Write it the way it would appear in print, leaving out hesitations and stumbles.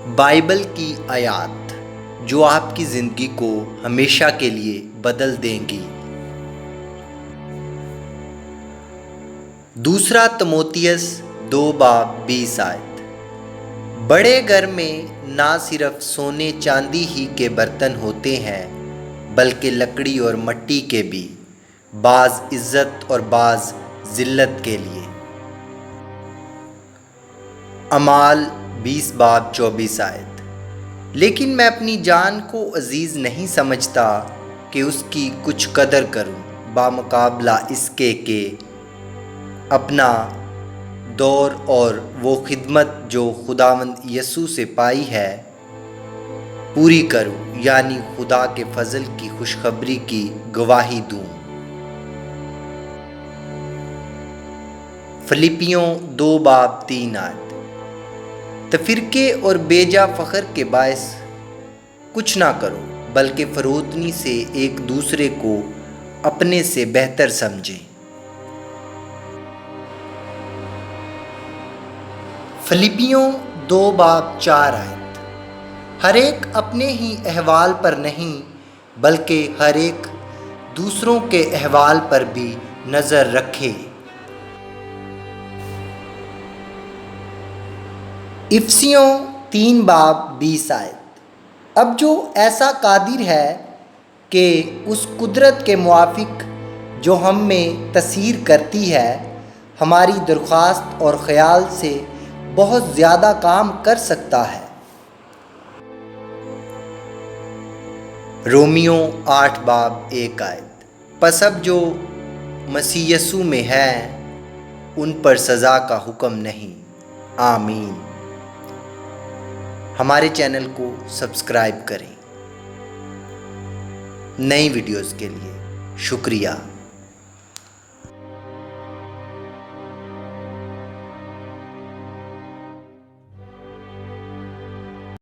Bible کی آیات جو آپ کی زندگی کو ہمیشہ کے لیے بدل دیں گی۔ دوسرا تموتیس 2:20 آیت۔ بڑے گھر میں نہ صرف سونے چاندی ہی کے برتن ہوتے ہیں بلکہ لکڑی اور مٹی کے بھی، بعض عزت اور بعض ذلت کے لیے۔ اعمال 20:24 آیت۔ لیکن میں اپنی جان کو عزیز نہیں سمجھتا کہ اس کی کچھ قدر کروں، بامقابلہ اس کے کہ اپنا دور اور وہ خدمت جو خداوند یسوع سے پائی ہے پوری کروں، یعنی خدا کے فضل کی خوشخبری کی گواہی دوں۔ فلپیوں 2:3 آیت۔ تفرقے اور بیجا فخر کے باعث کچھ نہ کرو بلکہ فروتنی سے ایک دوسرے کو اپنے سے بہتر سمجھیں۔ فلپیوں 2:4 آیت۔ ہر ایک اپنے ہی احوال پر نہیں بلکہ ہر ایک دوسروں کے احوال پر بھی نظر رکھے۔ افسیوں 3:20 آیت۔ اب جو ایسا قادر ہے کہ اس قدرت کے موافق جو ہم میں تسیر کرتی ہے ہماری درخواست اور خیال سے بہت زیادہ کام کر سکتا ہے۔ رومیوں 8:1 آیت۔ پس اب جو مسیح یسوع میں ہے ان پر سزا کا حکم نہیں۔ آمین۔ ہمارے چینل کو سبسکرائب کریں۔ نئی ویڈیوز کے لیے شکریہ۔